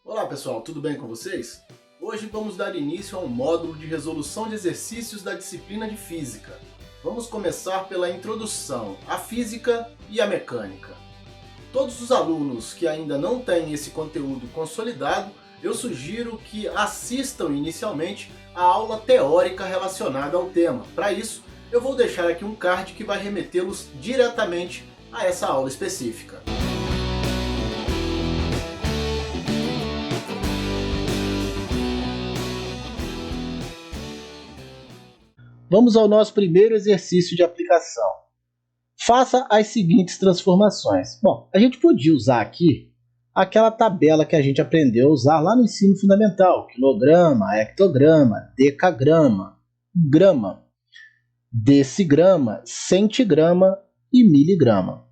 Olá pessoal, tudo bem com vocês? Hoje vamos dar início a um módulo de resolução de exercícios da disciplina de Física. Vamos começar pela introdução à Física e à Mecânica. Todos os alunos que ainda não têm esse conteúdo consolidado, eu sugiro que assistam inicialmente a aula teórica relacionada ao tema. Para isso, eu vou deixar aqui um card que vai remetê-los diretamente a essa aula específica. Vamos ao nosso primeiro exercício de aplicação. Faça as seguintes transformações. Bom, a gente podia usar aqui aquela tabela que a gente aprendeu a usar lá no ensino fundamental. Quilograma, hectograma, decagrama, grama, decigrama, centigrama e miligrama.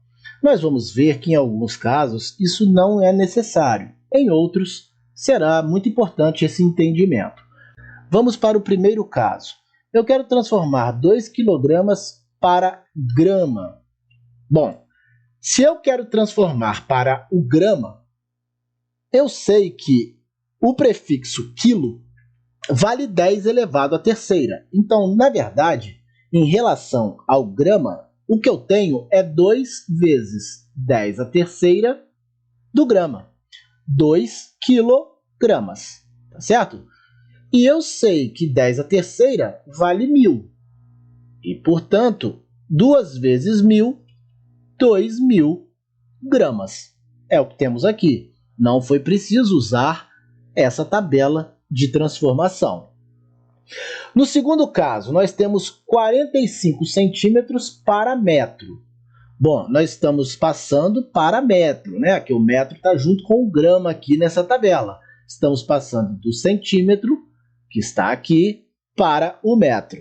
Nós vamos ver que em alguns casos isso não é necessário. Em outros, será muito importante esse entendimento. Vamos para o primeiro caso. Eu quero transformar 2 kg para grama. Bom, se eu quero transformar para o grama, eu sei que o prefixo quilo vale 10 elevado à terceira. Então, na verdade, em relação ao grama, o que eu tenho é 2 vezes 10 à terceira do grama. 2 quilogramas, tá certo? E eu sei que 10 à terceira vale 1000. E, portanto, 2 vezes 1000, 2000 gramas. É o que temos aqui. Não foi preciso usar essa tabela de transformação. No segundo caso, nós temos 45 centímetros para metro. Bom, nós estamos passando para metro, né? Aqui o metro está junto com o grama aqui nessa tabela. Estamos passando do centímetro, que está aqui, para o metro.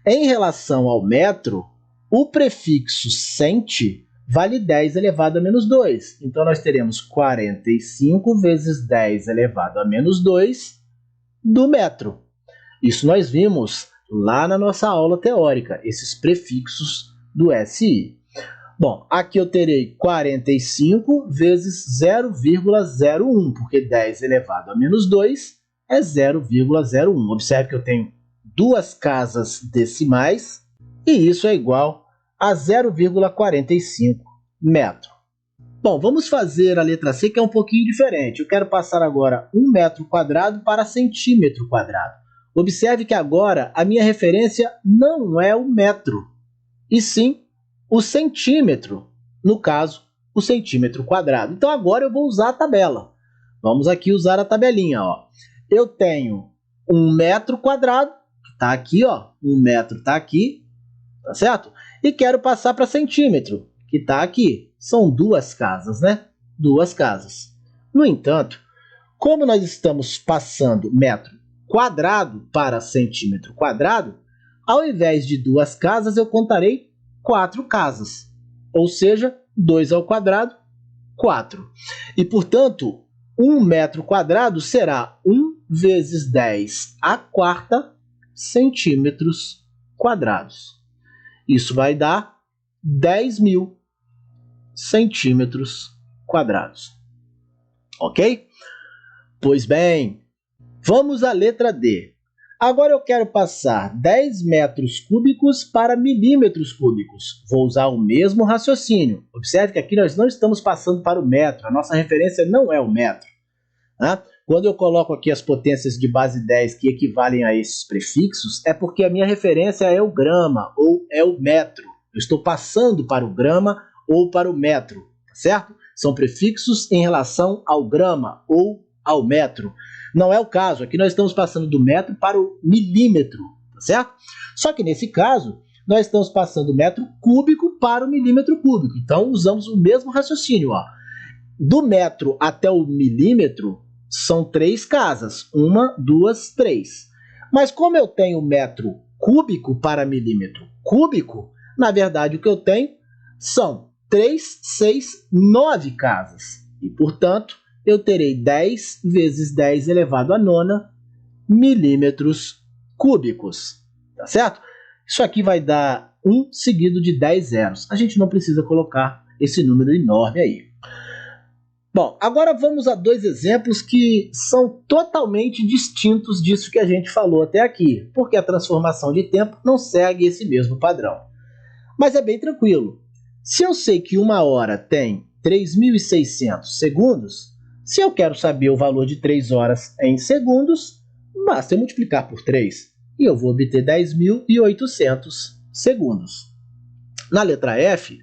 Em relação ao metro, o prefixo centi vale 10 elevado a menos 2. Então, nós teremos 45 vezes 10 elevado a menos 2 do metro. Isso nós vimos lá na nossa aula teórica, esses prefixos do SI. Bom, aqui eu terei 45 vezes 0,01, porque 10 elevado a menos 2 é 0,01. Observe que eu tenho duas casas decimais e isso é igual a 0,45 metro. Bom, vamos fazer a letra C, que é um pouquinho diferente. Eu quero passar agora 1 metro quadrado para centímetro quadrado. Observe que agora a minha referência não é o metro, e sim o centímetro, no caso, o centímetro quadrado. Então agora eu vou usar a tabela. Vamos aqui usar a tabelinha, ó. Eu tenho 1 metro quadrado, que está aqui, ó. 1 metro está aqui, tá certo? E quero passar para centímetro, que está aqui. São duas casas, né? Duas casas. No entanto, como nós estamos passando metro quadrado para centímetro quadrado, ao invés de duas casas, eu contarei 4 casas. Ou seja, 2 ao quadrado, 4. E, portanto, 1 metro quadrado será 1 vezes 10 à quarta centímetros quadrados. Isso vai dar 10.000 centímetros quadrados. Ok? Pois bem, vamos à letra D. Agora eu quero passar 10 metros cúbicos para milímetros cúbicos. Vou usar o mesmo raciocínio. Observe que aqui nós não estamos passando para o metro. A nossa referência não é o metro. Tá? Quando eu coloco aqui as potências de base 10 que equivalem a esses prefixos, é porque a minha referência é o grama ou é o metro. Eu estou passando para o grama ou para o metro, tá certo? São prefixos em relação ao grama ou ao metro. Não é o caso, aqui nós estamos passando do metro para o milímetro, tá certo? Só que nesse caso, nós estamos passando do metro cúbico para o milímetro cúbico. Então, usamos o mesmo raciocínio, ó. Do metro até o milímetro, são 3 casas. 1, 2, 3. Mas como eu tenho metro cúbico para milímetro cúbico, na verdade o que eu tenho são 3, 6, 9 casas. E, portanto, eu terei 10 vezes 10 elevado à nona milímetros cúbicos. Tá certo? Isso aqui vai dar 1 seguido de 10 zeros. A gente não precisa colocar esse número enorme aí. Bom, agora vamos a dois exemplos que são totalmente distintos disso que a gente falou até aqui, porque a transformação de tempo não segue esse mesmo padrão. Mas é bem tranquilo. Se eu sei que uma hora tem 3.600 segundos, se eu quero saber o valor de 3 horas em segundos, basta eu multiplicar por 3 e eu vou obter 10.800 segundos. Na letra F,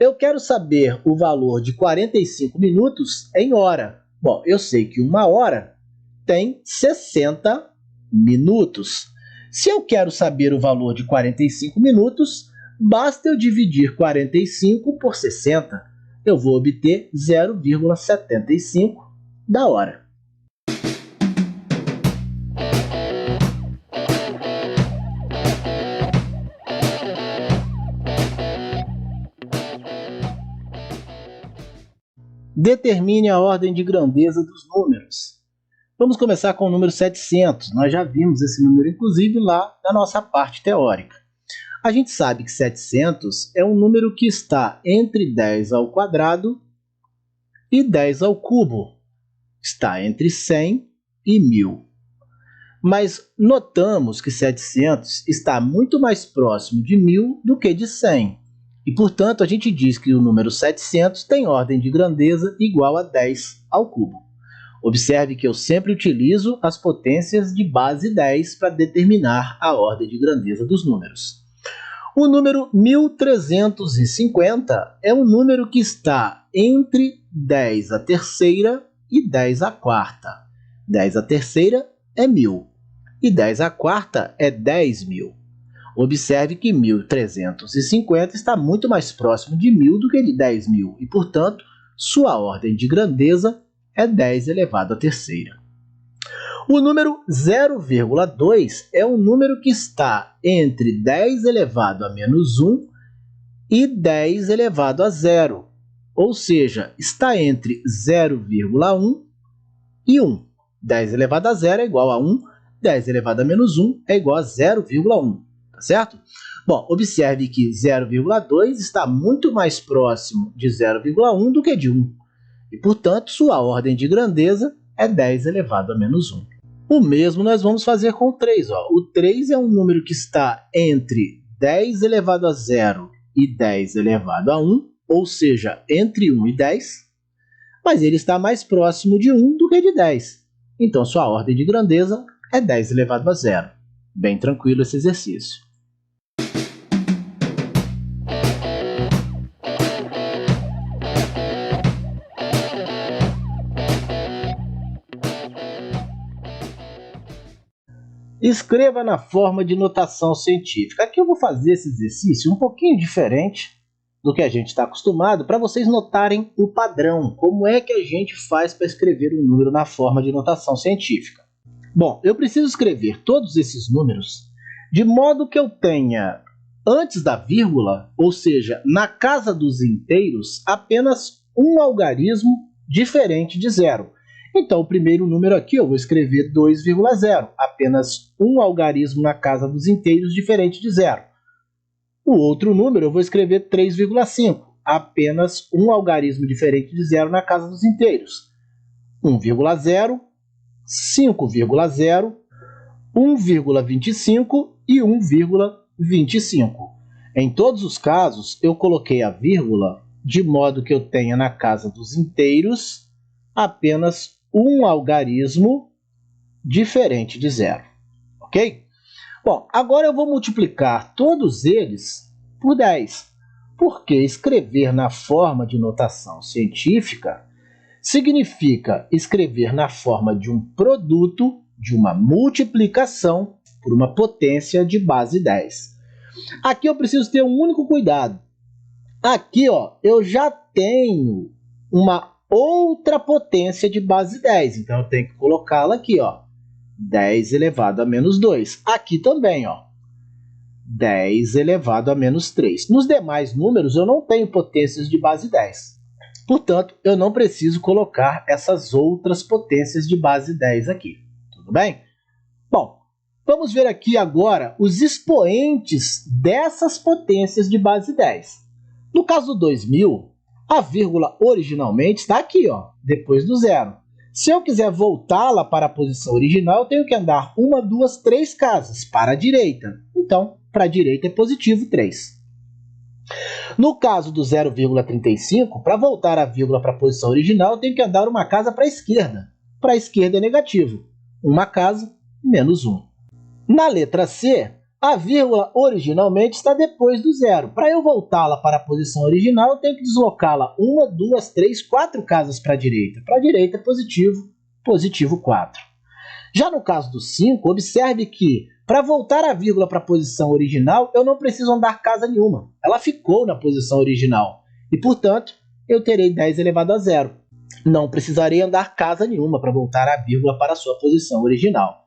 eu quero saber o valor de 45 minutos em hora. Bom, eu sei que uma hora tem 60 minutos. Se eu quero saber o valor de 45 minutos, basta eu dividir 45 por 60. Eu vou obter 0,75 da hora. Determine a ordem de grandeza dos números. Vamos começar com o número 700. Nós já vimos esse número, inclusive, lá na nossa parte teórica. A gente sabe que 700 é um número que está entre 10 ao quadrado e 10 ao cubo. Está entre 100 e 1000. Mas notamos que 700 está muito mais próximo de 1000 do que de 100. E, portanto, a gente diz que o número 700 tem ordem de grandeza igual a 10 ao cubo. Observe que eu sempre utilizo as potências de base 10 para determinar a ordem de grandeza dos números. O número 1350 é um número que está entre 10 à terceira e 10 à quarta. 10 à terceira é 1000 e 10 à quarta é 10.000. Observe que 1350 está muito mais próximo de 1000 do que de 10.000 e, portanto, sua ordem de grandeza é 10 elevado à terceira. O número 0,2 é um número que está entre 10 elevado a menos 1 e 10 elevado a 0, ou seja, está entre 0,1 e 1. 10 elevado a 0 é igual a 1, 10 elevado a menos 1 é igual a 0,1. Tá certo? Bom, observe que 0,2 está muito mais próximo de 0,1 do que de 1. E, portanto, sua ordem de grandeza é 10 elevado a menos 1. O mesmo nós vamos fazer com o 3. O 3 é um número que está entre 10 elevado a 0 e 10 elevado a 1, ou seja, entre 1 e 10, mas ele está mais próximo de 1 do que de 10. Então, sua ordem de grandeza é 10 elevado a 0. Bem tranquilo esse exercício. Escreva na forma de notação científica. Aqui eu vou fazer esse exercício um pouquinho diferente do que a gente está acostumado, para vocês notarem o padrão, como é que a gente faz para escrever um número na forma de notação científica. Bom, eu preciso escrever todos esses números de modo que eu tenha, antes da vírgula, ou seja, na casa dos inteiros, apenas um algarismo diferente de zero. Então, o primeiro número aqui eu vou escrever 2,0, apenas um algarismo na casa dos inteiros diferente de zero. O outro número eu vou escrever 3,5, apenas um algarismo diferente de zero na casa dos inteiros. 1,0, 5,0, 1,25 e 1,25. Em todos os casos, eu coloquei a vírgula de modo que eu tenha na casa dos inteiros apenas um algarismo diferente de zero, ok? Bom, agora eu vou multiplicar todos eles por 10, porque escrever na forma de notação científica significa escrever na forma de um produto, de uma multiplicação por uma potência de base 10. Aqui eu preciso ter um único cuidado. Aqui, eu já tenho uma outra potência de base 10. Então, eu tenho que colocá-la aqui, 10 elevado a menos 2. Aqui também, 10 elevado a menos 3. Nos demais números, eu não tenho potências de base 10. Portanto, eu não preciso colocar essas outras potências de base 10 aqui. Tudo bem? Bom, vamos ver aqui agora os expoentes dessas potências de base 10. No caso do 2000, A vírgula originalmente está aqui, ó, depois do zero. Se eu quiser voltá-la para a posição original, eu tenho que andar 1, 2, 3 casas para a direita. Então, para a direita é positivo 3. No caso do 0,35, para voltar a vírgula para a posição original, eu tenho que andar uma casa para a esquerda. Para a esquerda é negativo. Uma casa, menos 1. Na letra C, a vírgula originalmente está depois do zero. Para eu voltá-la para a posição original, eu tenho que deslocá-la 1, 2, 3, 4 casas para a direita. Para a direita é positivo, positivo 4. Já no caso do 5, observe que para voltar a vírgula para a posição original, eu não preciso andar casa nenhuma. Ela ficou na posição original. E, portanto, eu terei 10 elevado a zero. Não precisarei andar casa nenhuma para voltar a vírgula para a sua posição original.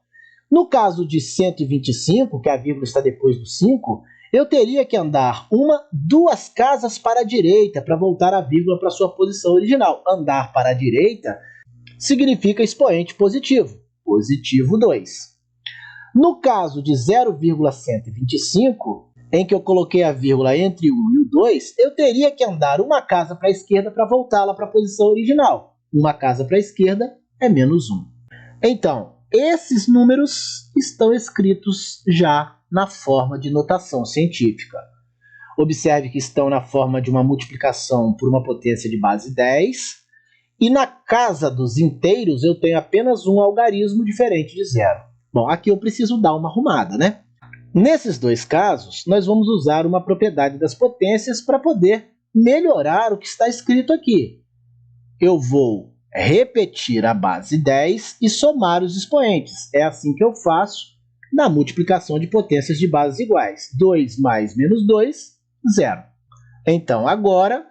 No caso de 125, que a vírgula está depois do 5, eu teria que andar 1, 2 casas para a direita para voltar a vírgula para a sua posição original. Andar para a direita significa expoente positivo, positivo 2. No caso de 0,125, em que eu coloquei a vírgula entre o 1 e o 2, eu teria que andar uma casa para a esquerda para voltá-la para a posição original. Uma casa para a esquerda é menos 1. Então, esses números estão escritos já na forma de notação científica. Observe que estão na forma de uma multiplicação por uma potência de base 10, e na casa dos inteiros eu tenho apenas um algarismo diferente de zero. Bom, aqui eu preciso dar uma arrumada, né? Nesses dois casos, nós vamos usar uma propriedade das potências para poder melhorar o que está escrito aqui. Eu vou repetir a base 10 e somar os expoentes. É assim que eu faço na multiplicação de potências de bases iguais. 2 mais menos 2, 0. Então, agora,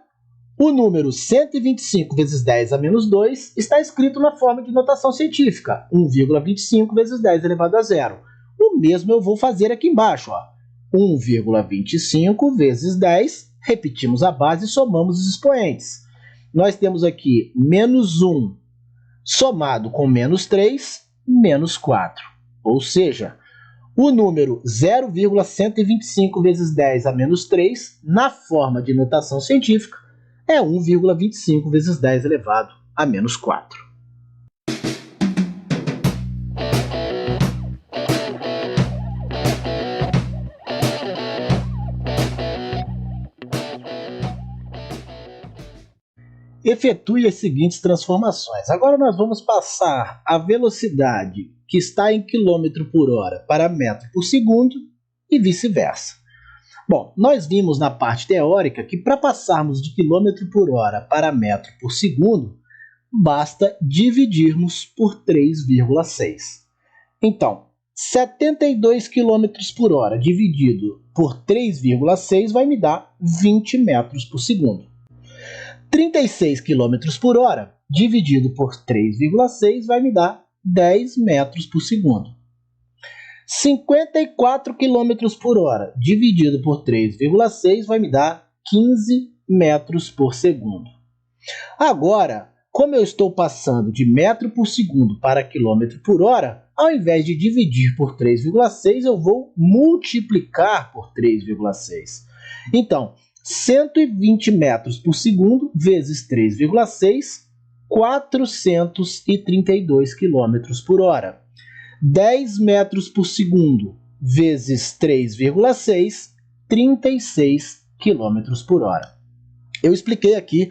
o número 125 vezes 10 a menos 2 está escrito na forma de notação científica. 1,25 vezes 10 elevado a zero. O mesmo eu vou fazer aqui embaixo. 1,25 vezes 10, repetimos a base e somamos os expoentes. Nós temos aqui menos 1 somado com menos 3, menos 4. Ou seja, o número 0,125 vezes 10 a menos 3, na forma de notação científica, é 1,25 vezes 10 elevado a menos 4. Efetue as seguintes transformações. Agora nós vamos passar a velocidade que está em quilômetro por hora para metro por segundo e vice-versa. Bom, nós vimos na parte teórica que para passarmos de quilômetro por hora para metro por segundo, basta dividirmos por 3,6. Então, 72 km por hora dividido por 3,6 vai me dar 20 metros por segundo. 36 km por hora dividido por 3,6 vai me dar 10 metros por segundo. 54 km por hora dividido por 3,6 vai me dar 15 metros por segundo. Agora, como eu estou passando de metro por segundo para quilômetro por hora, ao invés de dividir por 3,6, eu vou multiplicar por 3,6. Então, 120 metros por segundo vezes 3,6, 432 km por hora. 10 metros por segundo vezes 3,6, 36 km por hora. Eu expliquei aqui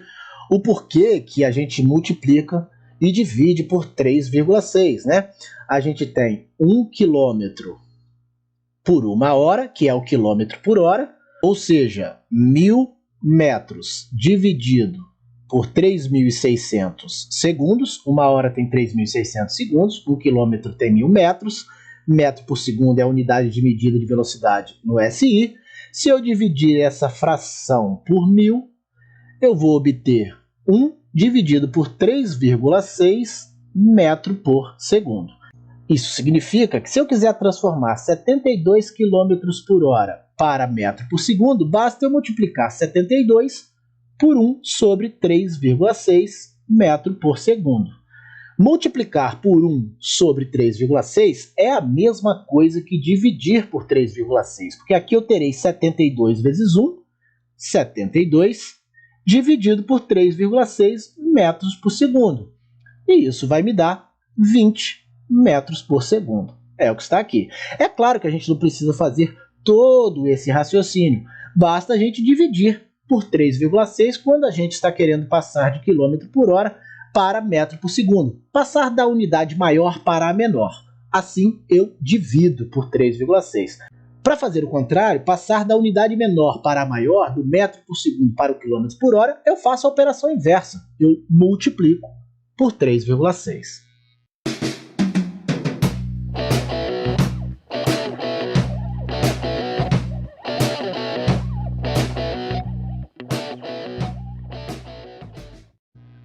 o porquê que a gente multiplica e divide por 3,6, né? A gente tem 1 km por 1 hora, que é o quilômetro por hora, ou seja, 1.000 metros dividido por 3.600 segundos. 1 hora tem 3.600 segundos, 1 quilômetro tem 1.000 metros. Metro por segundo é a unidade de medida de velocidade no SI. Se eu dividir essa fração por 1.000, eu vou obter 1 dividido por 3,6 metro por segundo. Isso significa que se eu quiser transformar 72 km por hora para metro por segundo, basta eu multiplicar 72 por 1 sobre 3,6 metro por segundo. Multiplicar por 1 sobre 3,6 é a mesma coisa que dividir por 3,6, porque aqui eu terei 72 vezes 1, 72, dividido por 3,6 metros por segundo. E isso vai me dar 20 metros por segundo. É o que está aqui. É claro que a gente não precisa fazer todo esse raciocínio. Basta a gente dividir por 3,6 quando a gente está querendo passar de quilômetro por hora para metro por segundo. Passar da unidade maior para a menor. Assim, eu divido por 3,6. Para fazer o contrário, passar da unidade menor para a maior, do metro por segundo para o quilômetro por hora, eu faço a operação inversa. Eu multiplico por 3,6.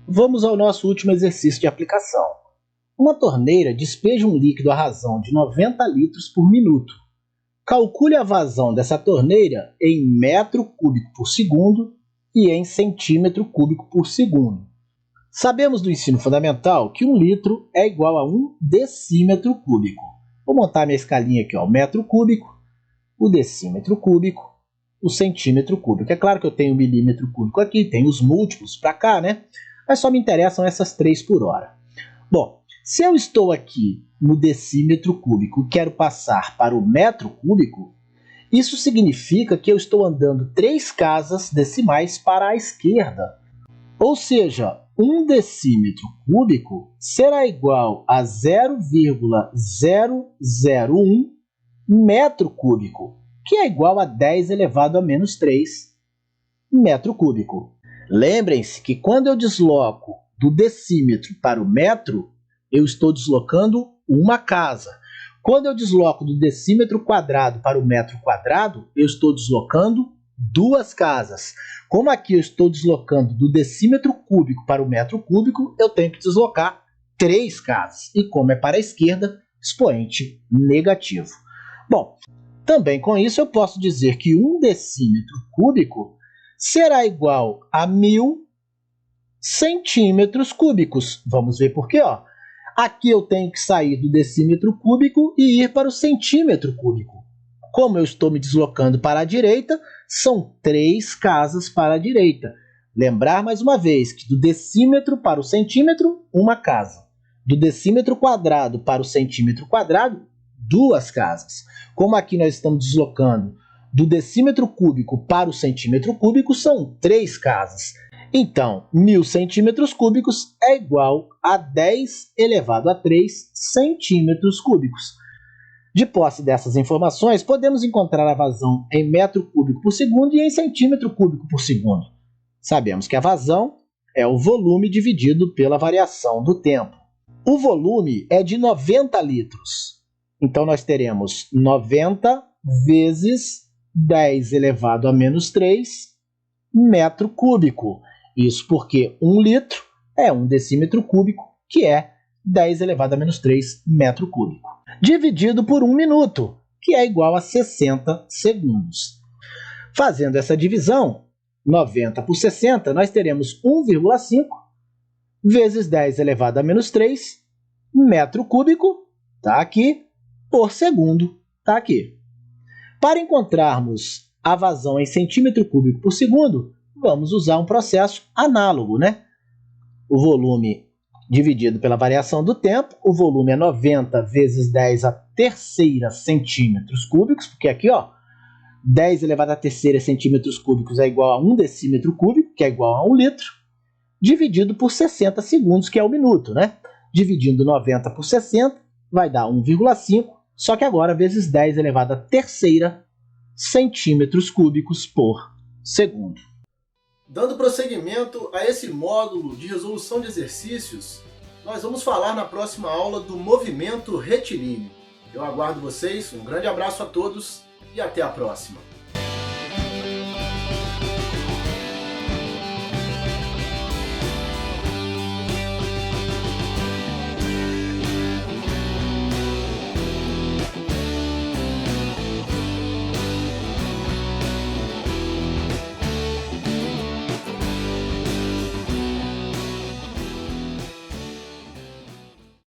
Vamos ao nosso último exercício de aplicação. Uma torneira despeja um líquido à razão de 90 litros por minuto. Calcule a vazão dessa torneira em metro cúbico por segundo e em centímetro cúbico por segundo. Sabemos do ensino fundamental que 1 litro é igual a 1 decímetro cúbico. Vou montar minha escalinha aqui, ó, o metro cúbico, o decímetro cúbico, o centímetro cúbico. É claro que eu tenho o milímetro cúbico aqui, tem os múltiplos para cá, né? Mas só me interessam essas 3 por hora. Bom, se eu estou aqui no decímetro cúbico e quero passar para o metro cúbico, isso significa que eu estou andando 3 casas decimais para a esquerda. Ou seja, 1 decímetro cúbico será igual a 0,001 metro cúbico, que é igual a 10 elevado a menos 3 metro cúbico. Lembrem-se que quando eu desloco do decímetro para o metro, eu estou deslocando uma casa. Quando eu desloco do decímetro quadrado para o metro quadrado, eu estou deslocando 2 casas. Como aqui eu estou deslocando do decímetro cúbico para o metro cúbico, eu tenho que deslocar 3 casas. E como é para a esquerda, expoente negativo. Bom, também com isso eu posso dizer que 1 decímetro cúbico será igual a 1000 centímetros cúbicos. Vamos ver por quê, ó. Aqui eu tenho que sair do decímetro cúbico e ir para o centímetro cúbico. Como eu estou me deslocando para a direita, são 3 casas para a direita. Lembrar mais uma vez que do decímetro para o centímetro, uma casa. Do decímetro quadrado para o centímetro quadrado, 2 casas. Como aqui nós estamos deslocando do decímetro cúbico para o centímetro cúbico, são 3 casas. Então, 1000 centímetros cúbicos é igual a 10 elevado a 3 centímetros cúbicos. De posse dessas informações, podemos encontrar a vazão em metro cúbico por segundo e em centímetro cúbico por segundo. Sabemos que a vazão é o volume dividido pela variação do tempo. O volume é de 90 litros. Então, nós teremos 90 vezes 10 elevado a menos 3 metro cúbico. Isso porque 1 litro é 1 decímetro cúbico, que é 10 elevado a menos 3 metro cúbico. Dividido por 1 minuto, que é igual a 60 segundos. Fazendo essa divisão, 90 por 60, nós teremos 1,5 vezes 10 elevado a menos 3 metro cúbico, está aqui, por segundo, está aqui. Para encontrarmos a vazão em centímetro cúbico por segundo, vamos usar um processo análogo, né? O volume dividido pela variação do tempo, o volume é 90 vezes 10 a terceira centímetros cúbicos, porque aqui, ó, 10 elevado a terceira centímetros cúbicos é igual a 1 decímetro cúbico, que é igual a 1 litro, dividido por 60 segundos, que é o minuto, né? Dividindo 90 por 60, vai dar 1,5, só que agora vezes 10 elevado a terceira centímetros cúbicos por segundo. Dando prosseguimento a esse módulo de resolução de exercícios, nós vamos falar na próxima aula do movimento retilíneo. Eu aguardo vocês, um grande abraço a todos e até a próxima.